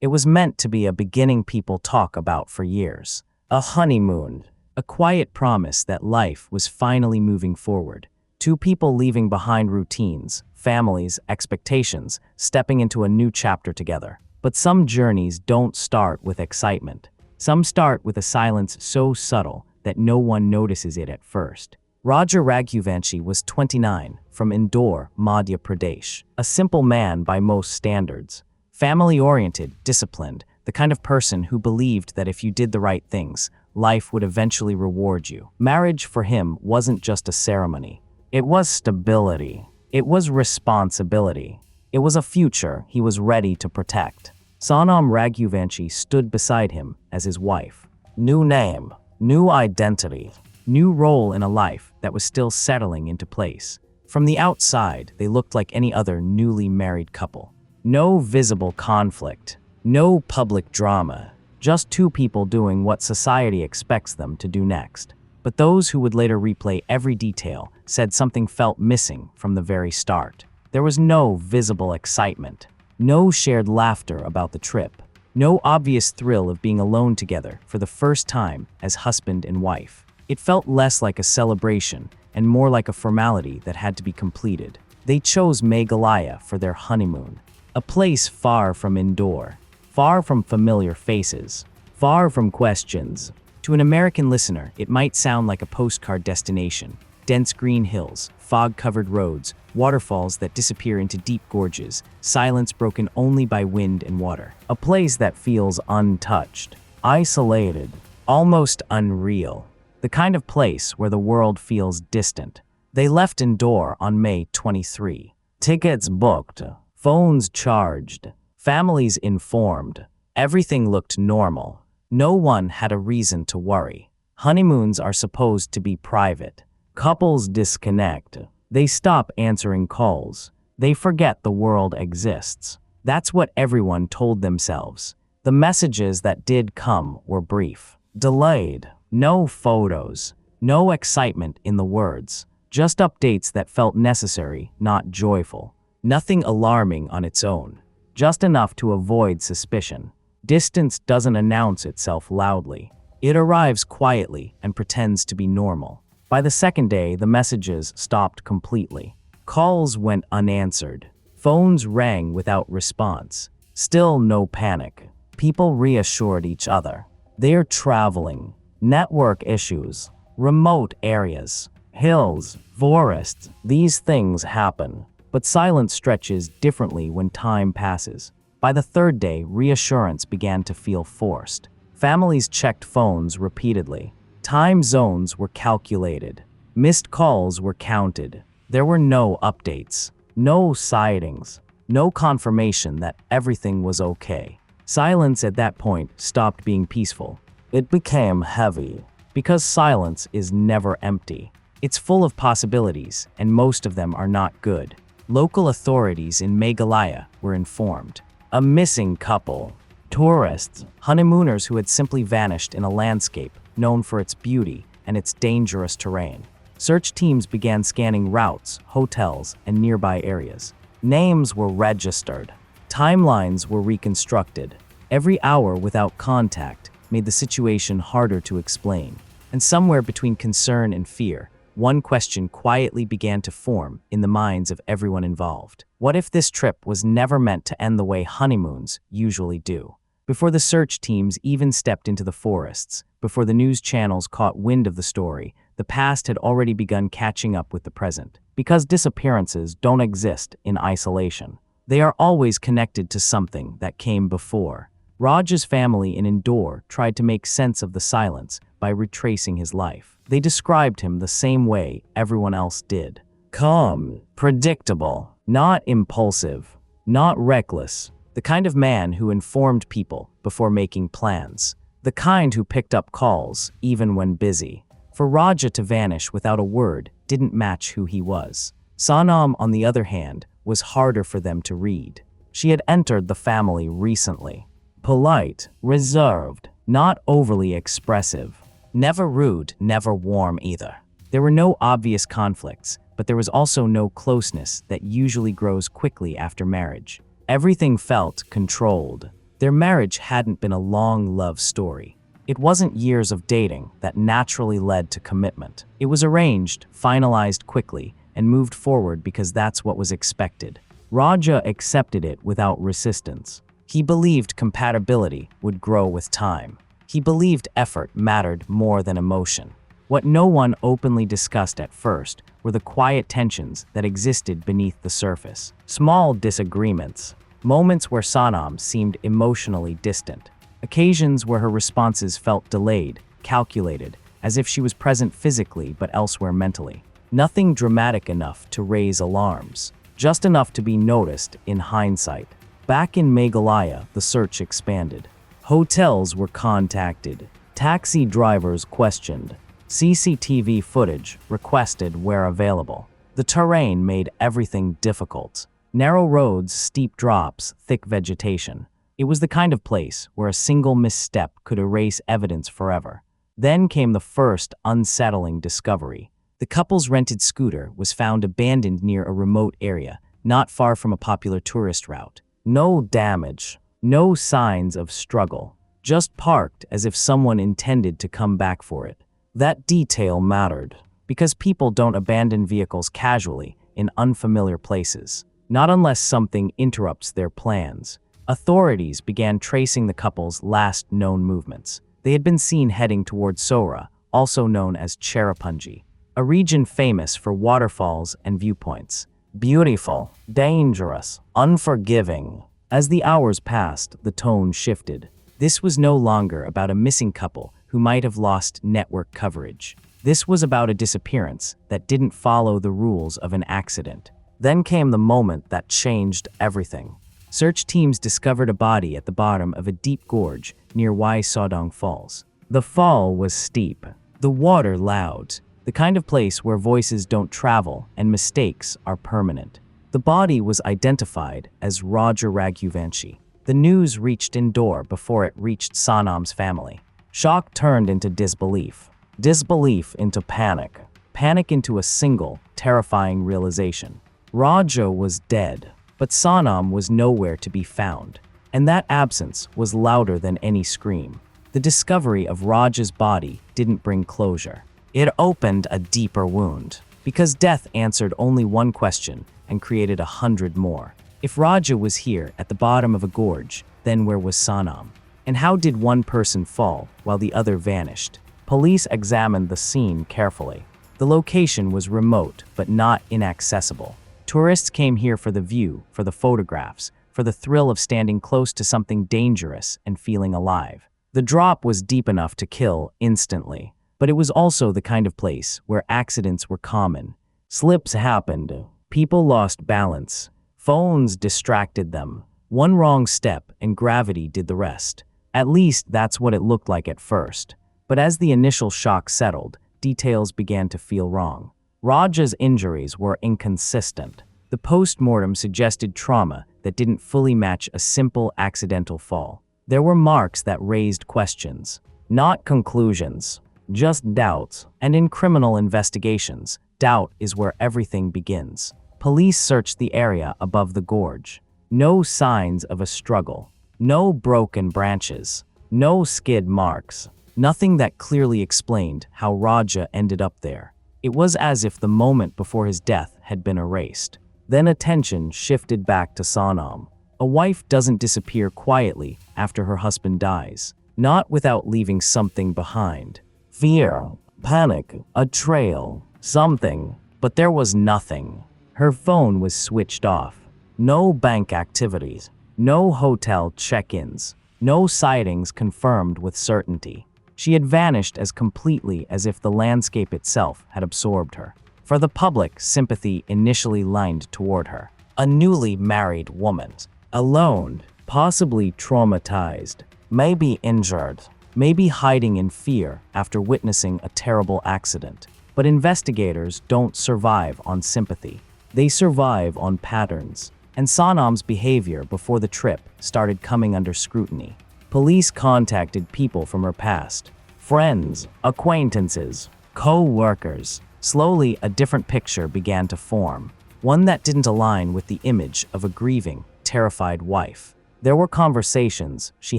It was meant to be a beginning people talk about for years. A honeymoon. A quiet promise that life was finally moving forward. Two people leaving behind routines, families, expectations, stepping into a new chapter together. But some journeys don't start with excitement. Some start with a silence so subtle that no one notices it at first. Raja Raghuvanshi was 29, from Indore, Madhya Pradesh. A simple man by most standards. Family-oriented, disciplined, the kind of person who believed that if you did the right things, life would eventually reward you. Marriage for him wasn't just a ceremony. It was stability. It was responsibility. It was a future he was ready to protect. Sonam Raghuvanshi stood beside him as his wife. New name, new identity, new role in a life that was still settling into place. From the outside, they looked like any other newly married couple. No visible conflict, no public drama, just two people doing what society expects them to do next. But those who would later replay every detail said something felt missing from the very start. There was no visible excitement, no shared laughter about the trip, no obvious thrill of being alone together for the first time as husband and wife. It felt less like a celebration and more like a formality that had to be completed. They chose Meghalaya for their honeymoon, a place far from Indore, far from familiar faces, far from questions. To an American listener, it might sound like a postcard destination. Dense green hills, fog-covered roads, waterfalls that disappear into deep gorges, silence broken only by wind and water. A place that feels untouched, isolated, almost unreal. The kind of place where the world feels distant. They left Indore on May 23. Tickets booked, phones charged, families informed. Everything looked normal. No one had a reason to worry. Honeymoons are supposed to be private. Couples disconnect. They stop answering calls. They forget the world exists. That's what everyone told themselves. The messages that did come were brief, delayed. No photos, no excitement in the words. Just updates that felt necessary, not joyful. Nothing alarming on its own. Just enough to avoid suspicion. Distance doesn't announce itself loudly. It arrives quietly and pretends to be normal. By the second day, the messages stopped completely. Calls went unanswered. Phones rang without response. Still no panic. People reassured each other. They're traveling. Network issues. Remote areas. Hills. Forests. These things happen. But silence stretches differently when time passes. By the third day, reassurance began to feel forced. Families checked phones repeatedly. Time zones were calculated. Missed calls were counted. There were no updates, no sightings, no confirmation that everything was okay. Silence at that point stopped being peaceful. It became heavy, because silence is never empty. It's full of possibilities, and most of them are not good. Local authorities in Meghalaya were informed. A missing couple. Tourists, honeymooners who had simply vanished in a landscape known for its beauty and its dangerous terrain. Search teams began scanning routes, hotels, and nearby areas. Names were registered. Timelines were reconstructed. Every hour without contact made the situation harder to explain. And somewhere between concern and fear, one question quietly began to form in the minds of everyone involved. What if this trip was never meant to end the way honeymoons usually do? Before the search teams even stepped into the forests, before the news channels caught wind of the story, the past had already begun catching up with the present. Because disappearances don't exist in isolation. They are always connected to something that came before. Raj's family in Indore tried to make sense of the silence by retracing his life. They described him the same way everyone else did. Calm, predictable, not impulsive, not reckless. The kind of man who informed people before making plans. The kind who picked up calls, even when busy. For Raja to vanish without a word didn't match who he was. Sonam, on the other hand, was harder for them to read. She had entered the family recently. Polite, reserved, not overly expressive. Never rude, never warm either. There were no obvious conflicts, but there was also no closeness that usually grows quickly after marriage. Everything felt controlled. Their marriage hadn't been a long love story. It wasn't years of dating that naturally led to commitment. It was arranged, finalized quickly, and moved forward because that's what was expected. Raja accepted it without resistance. He believed compatibility would grow with time. He believed effort mattered more than emotion. What no one openly discussed at first were the quiet tensions that existed beneath the surface. Small disagreements, moments where Sonam seemed emotionally distant, occasions where her responses felt delayed, calculated, as if she was present physically but elsewhere mentally. Nothing dramatic enough to raise alarms, just enough to be noticed in hindsight. Back in Meghalaya, the search expanded. Hotels were contacted, taxi drivers questioned, CCTV footage requested where available. The terrain made everything difficult. Narrow roads, steep drops, thick vegetation. It was the kind of place where a single misstep could erase evidence forever. Then came the first unsettling discovery. The couple's rented scooter was found abandoned near a remote area, not far from a popular tourist route. No damage, no signs of struggle, just parked as if someone intended to come back for it. That detail mattered, because people don't abandon vehicles casually in unfamiliar places, not unless something interrupts their plans. Authorities began tracing the couple's last known movements. They had been seen heading toward Sora, also known as Cherrapunji, a region famous for waterfalls and viewpoints. Beautiful, dangerous, unforgiving. As the hours passed, the tone shifted. This was no longer about a missing couple who might have lost network coverage. This was about a disappearance that didn't follow the rules of an accident. Then came the moment that changed everything. Search teams discovered a body at the bottom of a deep gorge near Wei Sawdong Falls. The fall was steep, the water loud, the kind of place where voices don't travel and mistakes are permanent. The body was identified as Raja Raghuvanshi. The news reached Indore before it reached Sonam's family. Shock turned into disbelief, disbelief into panic, panic into a single, terrifying realization. Raja was dead, but Sonam was nowhere to be found, and that absence was louder than any scream. The discovery of Raja's body didn't bring closure. It opened a deeper wound, because death answered only one question and created 100 more. If Raja was here at the bottom of a gorge, then where was Sonam? And how did one person fall while the other vanished? Police examined the scene carefully. The location was remote but not inaccessible. Tourists came here for the view, for the photographs, for the thrill of standing close to something dangerous and feeling alive. The drop was deep enough to kill instantly, but it was also the kind of place where accidents were common. Slips happened, people lost balance, phones distracted them. One wrong step and gravity did the rest. At least that's what it looked like at first. But as the initial shock settled, details began to feel wrong. Raja's injuries were inconsistent. The post-mortem suggested trauma that didn't fully match a simple accidental fall. There were marks that raised questions, not conclusions, just doubts. And in criminal investigations, doubt is where everything begins. Police searched the area above the gorge. No signs of a struggle, no broken branches, no skid marks, nothing that clearly explained how Raja ended up there. It was as if the moment before his death had been erased. Then attention shifted back to Sonam. A wife doesn't disappear quietly after her husband dies, not without leaving something behind. Fear, panic, a trail, something. But there was nothing. Her phone was switched off. No bank activities, no hotel check-ins, no sightings confirmed with certainty. She had vanished as completely as if the landscape itself had absorbed her. For the public, sympathy initially lined toward her. A newly married woman, alone, possibly traumatized, maybe injured, maybe hiding in fear after witnessing a terrible accident. But investigators don't survive on sympathy. They survive on patterns. And Sonam's behavior before the trip started coming under scrutiny. Police contacted people from her past, friends, acquaintances, co-workers. Slowly, a different picture began to form, one that didn't align with the image of a grieving, terrified wife. There were conversations she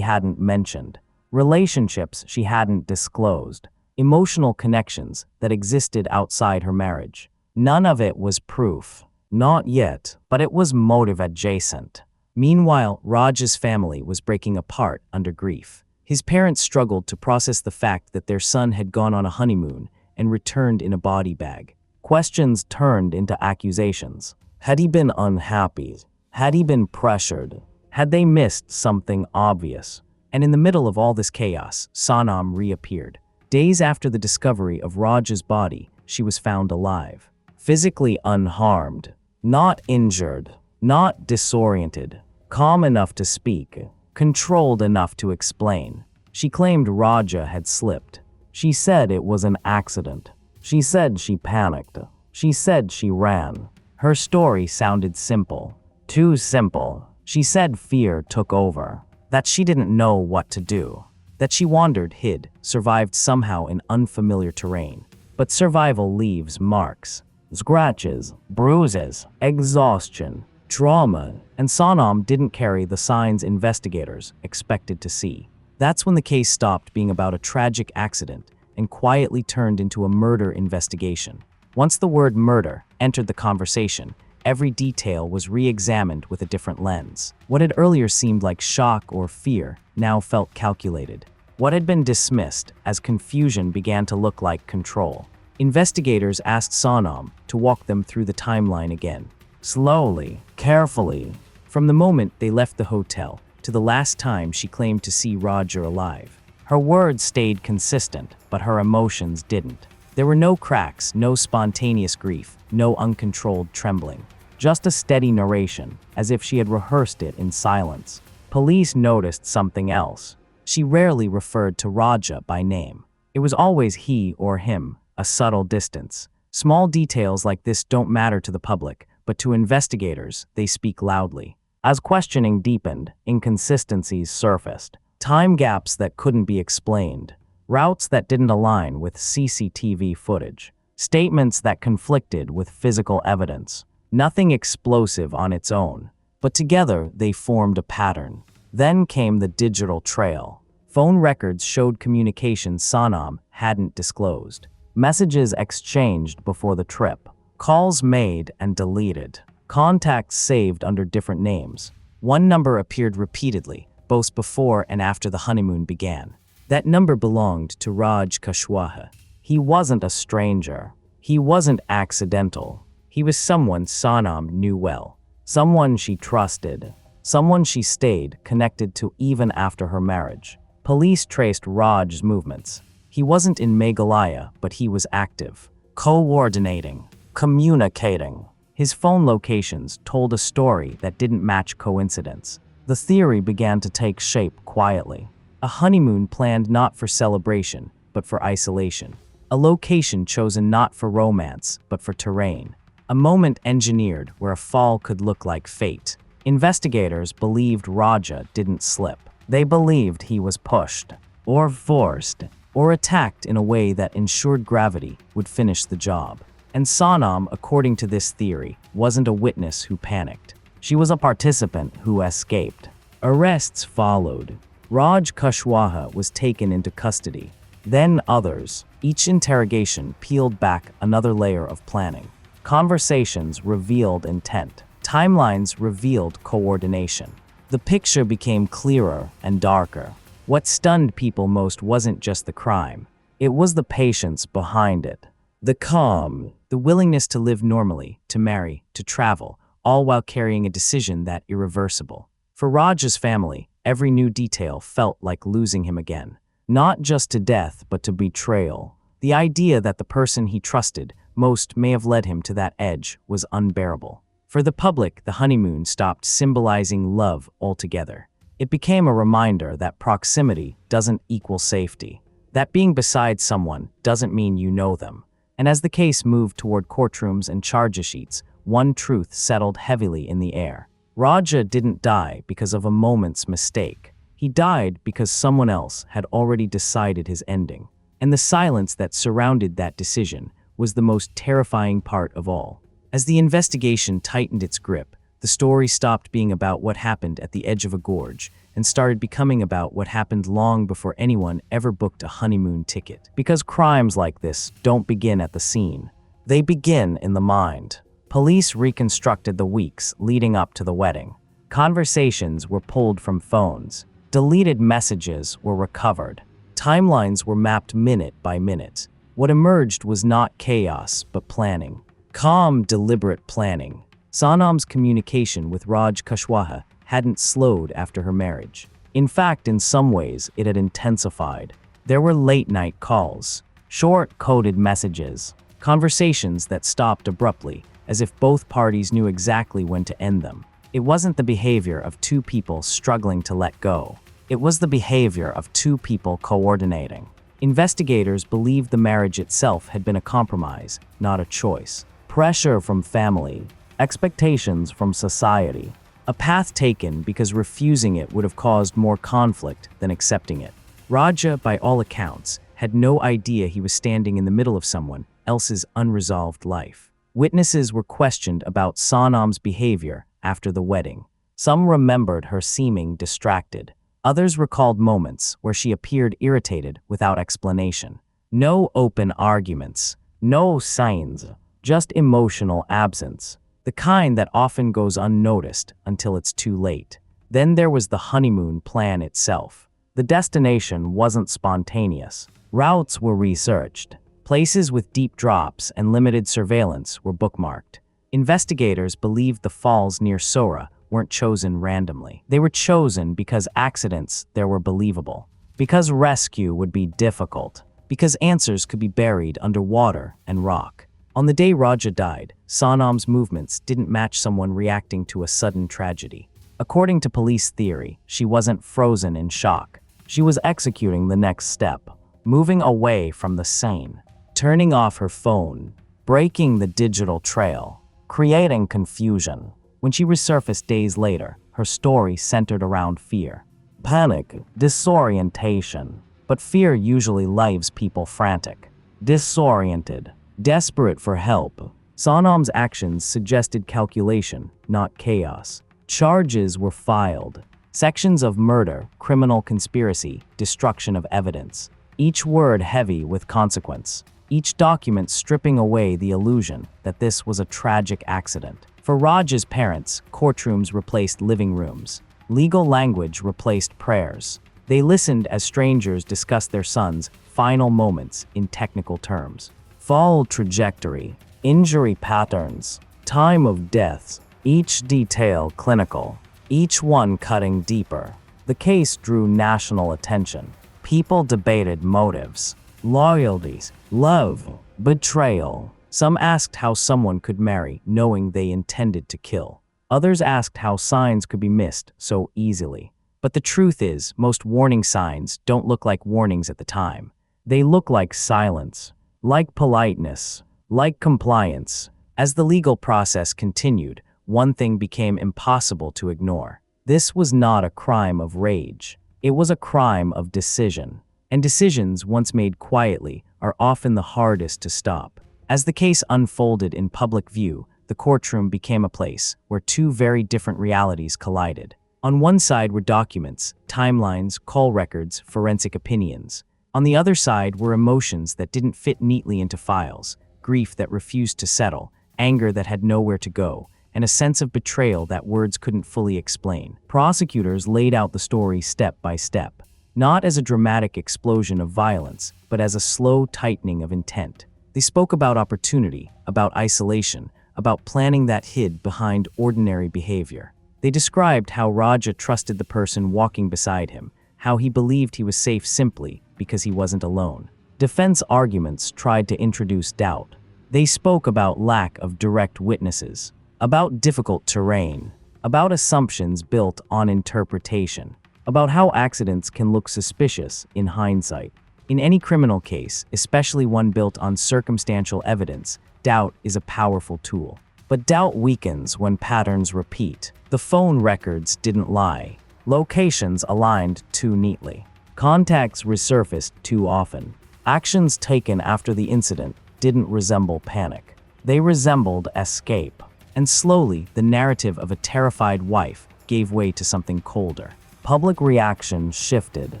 hadn't mentioned, relationships she hadn't disclosed, emotional connections that existed outside her marriage. None of it was proof. Not yet, but it was motive adjacent. Meanwhile, Raj's family was breaking apart under grief. His parents struggled to process the fact that their son had gone on a honeymoon and returned in a body bag. Questions turned into accusations. Had he been unhappy? Had he been pressured? Had they missed something obvious? And in the middle of all this chaos, Sonam reappeared. Days after the discovery of Raj's body, she was found alive. Physically unharmed, not injured, not disoriented, calm enough to speak, controlled enough to explain. She claimed Raja had slipped. She said it was an accident. She said she panicked. She said she ran. Her story sounded simple. Too simple. She said fear took over. That she didn't know what to do. That she wandered, hid, survived somehow in unfamiliar terrain. But survival leaves marks. Scratches, bruises, exhaustion, trauma, and Sonam didn't carry the signs investigators expected to see. That's when the case stopped being about a tragic accident and quietly turned into a murder investigation. Once the word murder entered the conversation, every detail was re-examined with a different lens. What had earlier seemed like shock or fear now felt calculated. What had been dismissed as confusion began to look like control. Investigators asked Sonam to walk them through the timeline again. Slowly, carefully, from the moment they left the hotel to the last time she claimed to see Roger alive. Her words stayed consistent, but her emotions didn't. There were no cracks, no spontaneous grief, no uncontrolled trembling. Just a steady narration, as if she had rehearsed it in silence. Police noticed something else. She rarely referred to Raja by name. It was always he or him, a subtle distance. Small details like this don't matter to the public, but to investigators, they speak loudly. As questioning deepened, inconsistencies surfaced. Time gaps that couldn't be explained. Routes that didn't align with CCTV footage. Statements that conflicted with physical evidence. Nothing explosive on its own, but together they formed a pattern. Then came the digital trail. Phone records showed communications Sonam hadn't disclosed. Messages exchanged before the trip. Calls made and deleted. Contacts saved under different names. One number appeared repeatedly, both before and after the honeymoon began. That number belonged to Raj Kushwaha. He wasn't a stranger. He wasn't accidental. He was someone Sonam knew well. Someone she trusted. Someone she stayed connected to even after her marriage. Police traced Raj's movements. He wasn't in Meghalaya, but he was active, coordinating, communicating. His phone locations told a story that didn't match coincidence. The theory began to take shape quietly. A honeymoon planned not for celebration, but for isolation. A location chosen not for romance, but for terrain. A moment engineered where a fall could look like fate. Investigators believed Raja didn't slip. They believed he was pushed, or forced, or attacked in a way that ensured gravity would finish the job. And Sonam, according to this theory, wasn't a witness who panicked. She was a participant who escaped. Arrests followed. Raj Kushwaha was taken into custody. Then others. Each interrogation peeled back another layer of planning. Conversations revealed intent. Timelines revealed coordination. The picture became clearer and darker. What stunned people most wasn't just the crime. It was the patience behind it. The calm, the willingness to live normally, to marry, to travel, all while carrying a decision that irreversible. For Raj's family, every new detail felt like losing him again. Not just to death, but to betrayal. The idea that the person he trusted most may have led him to that edge was unbearable. For the public, the honeymoon stopped symbolizing love altogether. It became a reminder that proximity doesn't equal safety. That being beside someone doesn't mean you know them. And as the case moved toward courtrooms and charge sheets, one truth settled heavily in the air. Raja didn't die because of a moment's mistake. He died because someone else had already decided his ending. And the silence that surrounded that decision was the most terrifying part of all. As the investigation tightened its grip, The story stopped being about what happened at the edge of a gorge and started becoming about what happened long before anyone ever booked a honeymoon ticket. Because crimes like this don't begin at the scene. They begin in the mind. Police reconstructed the weeks leading up to the wedding. Conversations were pulled from phones. Deleted messages were recovered. Timelines were mapped minute by minute. What emerged was not chaos, but planning. Calm, deliberate planning. Sonam's communication with Raj Kushwaha hadn't slowed after her marriage. In fact, in some ways, it had intensified. There were late-night calls, short, coded messages, conversations that stopped abruptly, as if both parties knew exactly when to end them. It wasn't the behavior of two people struggling to let go. It was the behavior of two people coordinating. Investigators believed the marriage itself had been a compromise, not a choice. Pressure from family, expectations from society. A path taken because refusing it would have caused more conflict than accepting it. Raja, by all accounts, had no idea he was standing in the middle of someone else's unresolved life. Witnesses were questioned about Sonam's behavior after the wedding. Some remembered her seeming distracted. Others recalled moments where she appeared irritated without explanation. No open arguments, no signs, just emotional absence. The kind that often goes unnoticed until it's too late. Then there was the honeymoon plan itself. The destination wasn't spontaneous. Routes were researched. Places with deep drops and limited surveillance were bookmarked. Investigators believed the falls near Sora weren't chosen randomly. They were chosen because accidents there were believable, because rescue would be difficult, because answers could be buried under water and rock. On the day Raja died, Sonam's movements didn't match someone reacting to a sudden tragedy. According to police theory, she wasn't frozen in shock. She was executing the next step, moving away from the scene, turning off her phone, breaking the digital trail, creating confusion. When she resurfaced days later, her story centered around fear. Panic, disorientation. But fear usually leaves people frantic, disoriented, desperate for help. Sonam's actions suggested calculation, not chaos. Charges were filed. Sections of murder, criminal conspiracy, destruction of evidence. Each word heavy with consequence. Each document stripping away the illusion that this was a tragic accident. For Raj's parents, courtrooms replaced living rooms. Legal language replaced prayers. They listened as strangers discussed their son's final moments in technical terms. Fall trajectory, injury patterns, time of deaths, each detail clinical, each one cutting deeper. The case drew national attention. People debated motives, loyalties, love, betrayal. Some asked how someone could marry knowing they intended to kill. Others asked how signs could be missed so easily. But the truth is, most warning signs don't look like warnings at the time. They look like silence, like politeness, like compliance. As the legal process continued, one thing became impossible to ignore. This was not a crime of rage. It was a crime of decision. And decisions, once made quietly, are often the hardest to stop. As the case unfolded in public view, the courtroom became a place where two very different realities collided. On one side were documents, timelines, call records, forensic opinions. On the other side were emotions that didn't fit neatly into files, grief that refused to settle, anger that had nowhere to go, and a sense of betrayal that words couldn't fully explain. Prosecutors laid out the story step by step, not as a dramatic explosion of violence, but as a slow tightening of intent. They spoke about opportunity, about isolation, about planning that hid behind ordinary behavior. They described how Raja trusted the person walking beside him, how he believed he was safe simply because he wasn't alone. Defense arguments tried to introduce doubt. They spoke about lack of direct witnesses, about difficult terrain, about assumptions built on interpretation, about how accidents can look suspicious in hindsight. In any criminal case, especially one built on circumstantial evidence, doubt is a powerful tool. But doubt weakens when patterns repeat. The phone records didn't lie. Locations aligned too neatly. Contacts resurfaced too often. Actions taken after the incident didn't resemble panic. They resembled escape. And slowly, the narrative of a terrified wife gave way to something colder. Public reaction shifted.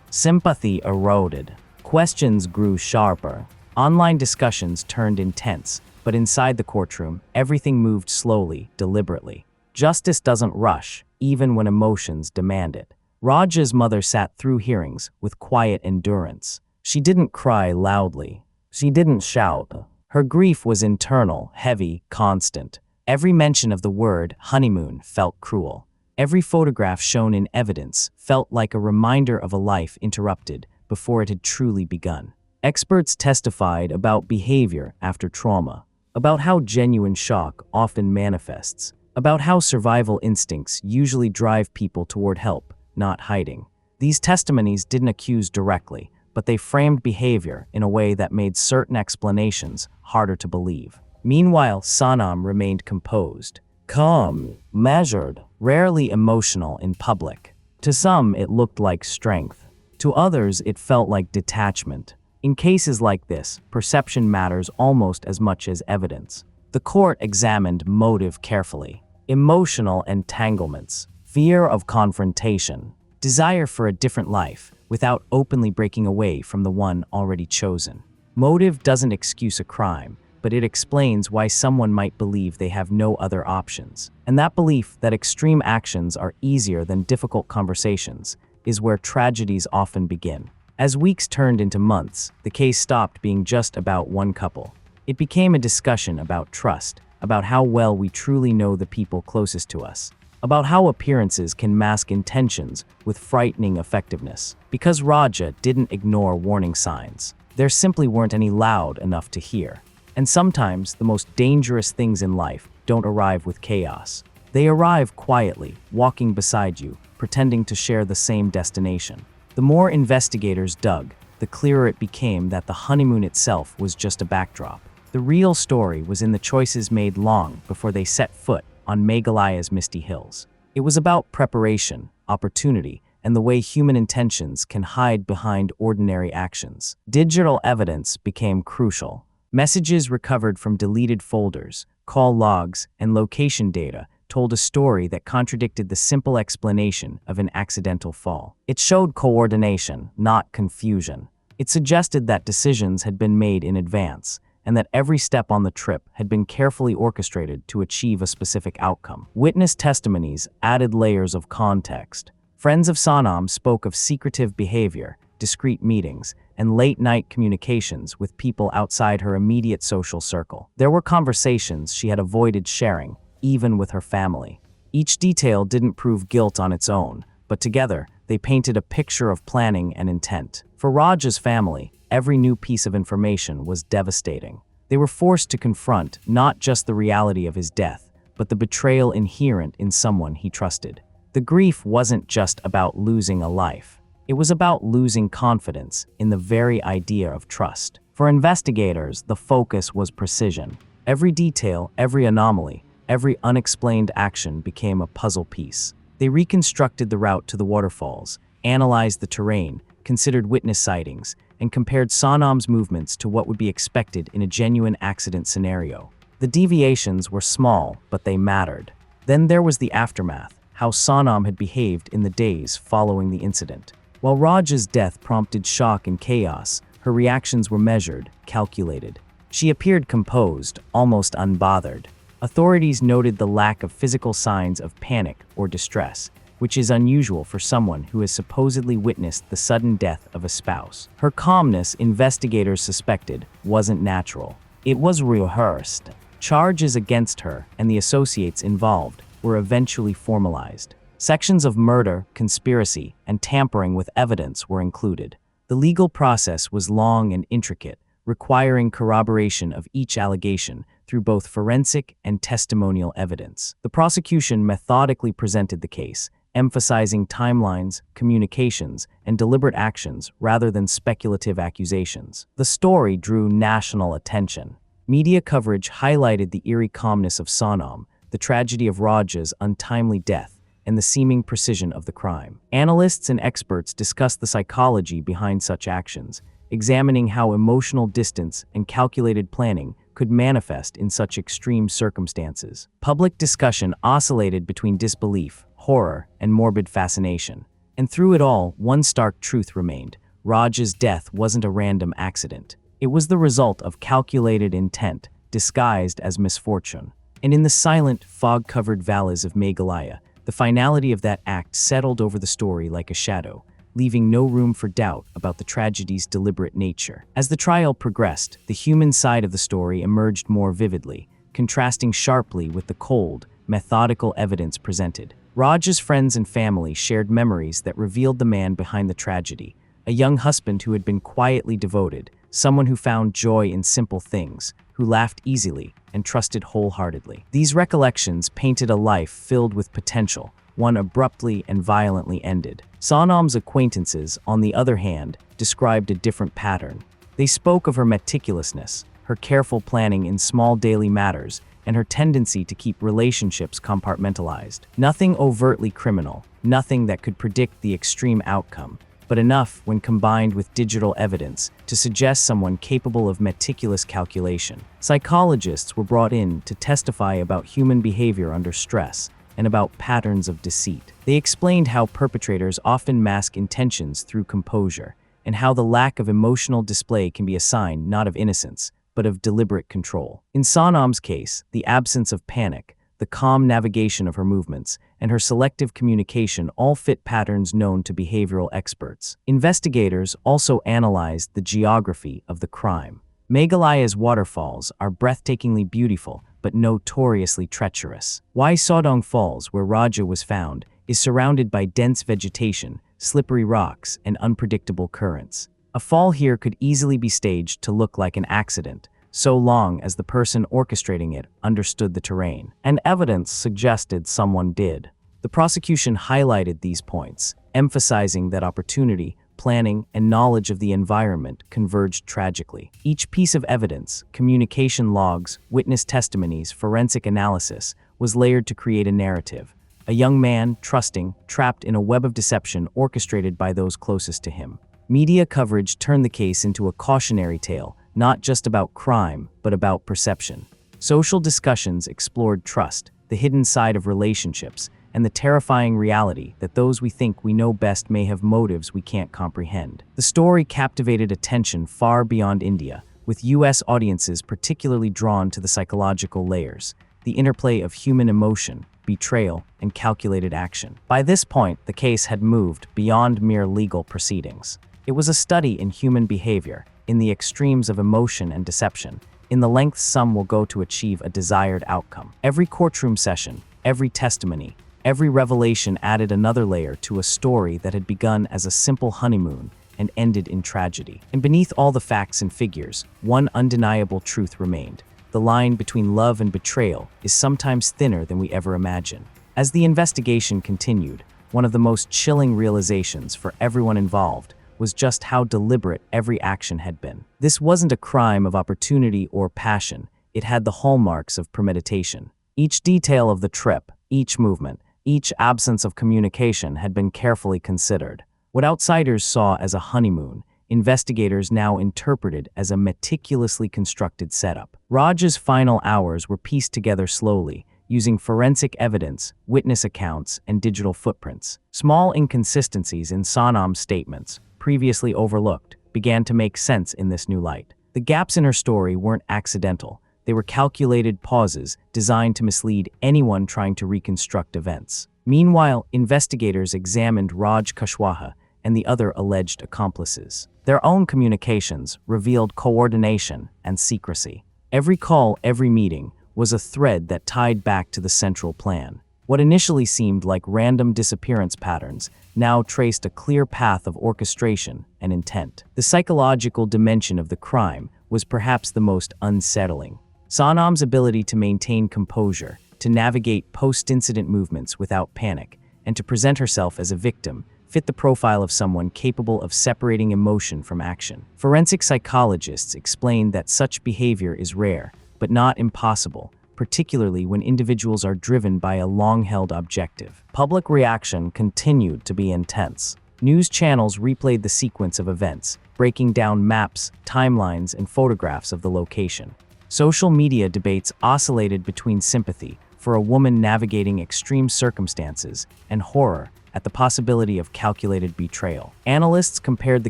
Sympathy eroded. Questions grew sharper. Online discussions turned intense, but inside the courtroom, everything moved slowly, deliberately. Justice doesn't rush, even when emotions demand it. Raja's mother sat through hearings with quiet endurance. She didn't cry loudly. She didn't shout. Her grief was internal, heavy, constant. Every mention of the word honeymoon felt cruel. Every photograph shown in evidence felt like a reminder of a life interrupted before it had truly begun. Experts testified about behavior after trauma, about how genuine shock often manifests, about how survival instincts usually drive people toward help, not hiding. These testimonies didn't accuse directly, but they framed behavior in a way that made certain explanations harder to believe. Meanwhile, Sonam remained composed, calm, measured, rarely emotional in public. To some, it looked like strength. To others, it felt like detachment. In cases like this, perception matters almost as much as evidence. The court examined motive carefully. Emotional entanglements, fear of confrontation, desire for a different life without openly breaking away from the one already chosen. Motive doesn't excuse a crime, but it explains why someone might believe they have no other options. And that belief that extreme actions are easier than difficult conversations is where tragedies often begin. As weeks turned into months, the case stopped being just about one couple. It became a discussion about trust, about how well we truly know the people closest to us, about how appearances can mask intentions with frightening effectiveness. Because Raja didn't ignore warning signs, there simply weren't any loud enough to hear. And sometimes the most dangerous things in life don't arrive with chaos. They arrive quietly, walking beside you, pretending to share the same destination. The more investigators dug, the clearer it became that the honeymoon itself was just a backdrop. The real story was in the choices made long before they set foot on Meghalaya's misty hills. It was about preparation, opportunity, and the way human intentions can hide behind ordinary actions. Digital evidence became crucial. Messages recovered from deleted folders, call logs, and location data told a story that contradicted the simple explanation of an accidental fall. It showed coordination, not confusion. It suggested that decisions had been made in advance, and that every step on the trip had been carefully orchestrated to achieve a specific outcome. Witness testimonies added layers of context. Friends of Sonam spoke of secretive behavior, discreet meetings, and late-night communications with people outside her immediate social circle. There were conversations she had avoided sharing, even with her family. Each detail didn't prove guilt on its own, but together, they painted a picture of planning and intent. For Raj's family, every new piece of information was devastating. They were forced to confront not just the reality of his death, but the betrayal inherent in someone he trusted. The grief wasn't just about losing a life. It was about losing confidence in the very idea of trust. For investigators, the focus was precision. Every detail, every anomaly, every unexplained action became a puzzle piece. They reconstructed the route to the waterfalls, analyzed the terrain, considered witness sightings, and compared Sonam's movements to what would be expected in a genuine accident scenario. The deviations were small, but they mattered. Then there was the aftermath, how Sonam had behaved in the days following the incident. While Raj's death prompted shock and chaos, her reactions were measured, calculated. She appeared composed, almost unbothered. Authorities noted the lack of physical signs of panic or distress, which is unusual for someone who has supposedly witnessed the sudden death of a spouse. Her calmness, investigators suspected, wasn't natural. It was rehearsed. Charges against her and the associates involved were eventually formalized. Sections of murder, conspiracy, and tampering with evidence were included. The legal process was long and intricate, requiring corroboration of each allegation through both forensic and testimonial evidence. The prosecution methodically presented the case, emphasizing timelines, communications, and deliberate actions rather than speculative accusations. The story drew national attention. Media coverage highlighted the eerie calmness of Sonam, the tragedy of Raja's untimely death, and the seeming precision of the crime. Analysts and experts discussed the psychology behind such actions, examining how emotional distance and calculated planning could manifest in such extreme circumstances. Public discussion oscillated between disbelief, horror, and morbid fascination. And through it all, one stark truth remained: Raj's death wasn't a random accident. It was the result of calculated intent, disguised as misfortune. And in the silent, fog-covered valleys of Meghalaya, the finality of that act settled over the story like a shadow, leaving no room for doubt about the tragedy's deliberate nature. As the trial progressed, the human side of the story emerged more vividly, contrasting sharply with the cold, methodical evidence presented. Raj's friends and family shared memories that revealed the man behind the tragedy, a young husband who had been quietly devoted, someone who found joy in simple things, who laughed easily and trusted wholeheartedly. These recollections painted a life filled with potential, one abruptly and violently ended. Sonam's acquaintances, on the other hand, described a different pattern. They spoke of her meticulousness, her careful planning in small daily matters, and her tendency to keep relationships compartmentalized. Nothing overtly criminal, nothing that could predict the extreme outcome, but enough, when combined with digital evidence, to suggest someone capable of meticulous calculation. Psychologists were brought in to testify about human behavior under stress and about patterns of deceit. They explained how perpetrators often mask intentions through composure, and how the lack of emotional display can be a sign not of innocence, but of deliberate control. In Sonam's case, the absence of panic, the calm navigation of her movements, and her selective communication all fit patterns known to behavioral experts. Investigators also analyzed the geography of the crime. Meghalaya's waterfalls are breathtakingly beautiful, but notoriously treacherous. Wei Sawdong Falls, where Raja was found, is surrounded by dense vegetation, slippery rocks, and unpredictable currents. A fall here could easily be staged to look like an accident, so long as the person orchestrating it understood the terrain. And evidence suggested someone did. The prosecution highlighted these points, emphasizing that opportunity, planning, and knowledge of the environment converged tragically. Each piece of evidence, communication logs, witness testimonies, forensic analysis, was layered to create a narrative. A young man, trusting, trapped in a web of deception orchestrated by those closest to him. Media coverage turned the case into a cautionary tale, not just about crime, but about perception. Social discussions explored trust, the hidden side of relationships, and the terrifying reality that those we think we know best may have motives we can't comprehend. The story captivated attention far beyond India, with U.S. audiences particularly drawn to the psychological layers, the interplay of human emotion, betrayal, and calculated action. By this point, the case had moved beyond mere legal proceedings. It was a study in human behavior, in the extremes of emotion and deception, in the lengths some will go to achieve a desired outcome. Every courtroom session, every testimony, every revelation added another layer to a story that had begun as a simple honeymoon and ended in tragedy. And beneath all the facts and figures, one undeniable truth remained: the line between love and betrayal is sometimes thinner than we ever imagine. As the investigation continued, one of the most chilling realizations for everyone involved was just how deliberate every action had been. This wasn't a crime of opportunity or passion. It had the hallmarks of premeditation. Each detail of the trip, each movement, each absence of communication had been carefully considered. What outsiders saw as a honeymoon, investigators now interpreted as a meticulously constructed setup. Raj's final hours were pieced together slowly, using forensic evidence, witness accounts, and digital footprints. Small inconsistencies in Sonam's statements, previously overlooked, began to make sense in this new light. The gaps in her story weren't accidental. They were calculated pauses designed to mislead anyone trying to reconstruct events. Meanwhile, investigators examined Raj Kushwaha and the other alleged accomplices. Their own communications revealed coordination and secrecy. Every call, every meeting, was a thread that tied back to the central plan. What initially seemed like random disappearance patterns now traced a clear path of orchestration and intent. The psychological dimension of the crime was perhaps the most unsettling. Sonam's ability to maintain composure, to navigate post-incident movements without panic, and to present herself as a victim fit the profile of someone capable of separating emotion from action. Forensic psychologists explain that such behavior is rare, but not impossible, particularly when individuals are driven by a long-held objective. Public reaction continued to be intense. News channels replayed the sequence of events, breaking down maps, timelines, and photographs of the location. Social media debates oscillated between sympathy for a woman navigating extreme circumstances and horror at the possibility of calculated betrayal. Analysts compared the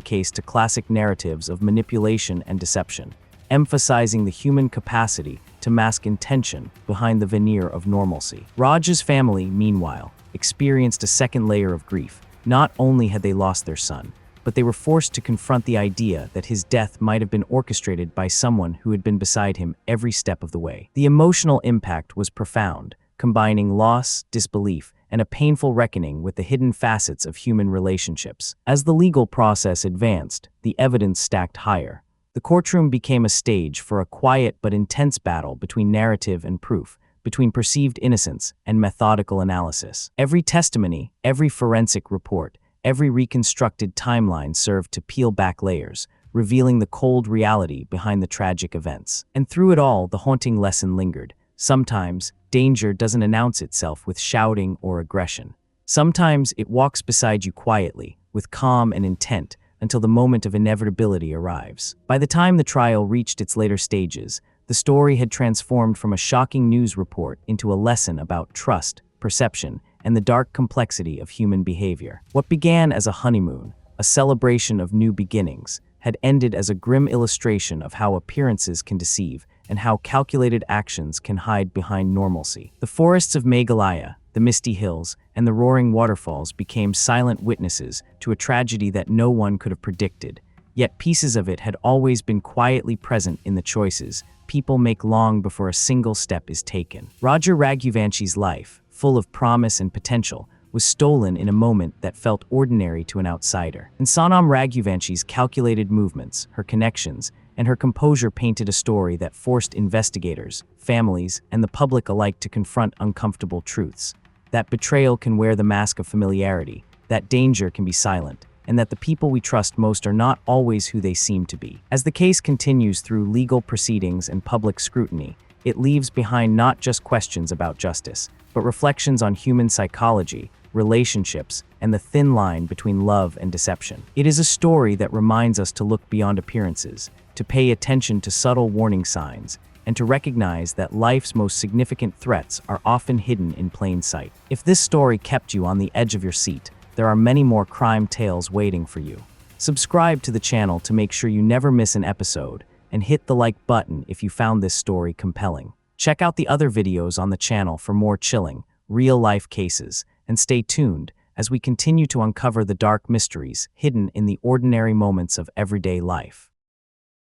case to classic narratives of manipulation and deception, emphasizing the human capacity to mask intention behind the veneer of normalcy. Raj's family, meanwhile, experienced a second layer of grief. Not only had they lost their son, but they were forced to confront the idea that his death might have been orchestrated by someone who had been beside him every step of the way. The emotional impact was profound, combining loss, disbelief, and a painful reckoning with the hidden facets of human relationships. As the legal process advanced, the evidence stacked higher. The courtroom became a stage for a quiet but intense battle between narrative and proof, between perceived innocence and methodical analysis. Every testimony, every forensic report, every reconstructed timeline served to peel back layers, revealing the cold reality behind the tragic events. And through it all, the haunting lesson lingered. Sometimes, danger doesn't announce itself with shouting or aggression. Sometimes it walks beside you quietly, with calm and intent, until the moment of inevitability arrives. By the time the trial reached its later stages, the story had transformed from a shocking news report into a lesson about trust, perception, and the dark complexity of human behavior. What began as a honeymoon, a celebration of new beginnings, had ended as a grim illustration of how appearances can deceive and how calculated actions can hide behind normalcy. The forests of Meghalaya, the misty hills, and the roaring waterfalls became silent witnesses to a tragedy that no one could have predicted, yet pieces of it had always been quietly present in the choices people make long before a single step is taken. Raja Raghuvanshi's life, full of promise and potential, was stolen in a moment that felt ordinary to an outsider. And Sonam Raghuvanshi's calculated movements, her connections, and her composure painted a story that forced investigators, families, and the public alike to confront uncomfortable truths. That betrayal can wear the mask of familiarity, that danger can be silent, and that the people we trust most are not always who they seem to be. As the case continues through legal proceedings and public scrutiny, it leaves behind not just questions about justice, but reflections on human psychology, relationships, and the thin line between love and deception. It is a story that reminds us to look beyond appearances, to pay attention to subtle warning signs, and to recognize that life's most significant threats are often hidden in plain sight. If this story kept you on the edge of your seat, there are many more crime tales waiting for you. Subscribe to the channel to make sure you never miss an episode, and hit the like button if you found this story compelling. Check out the other videos on the channel for more chilling, real-life cases, and stay tuned as we continue to uncover the dark mysteries hidden in the ordinary moments of everyday life.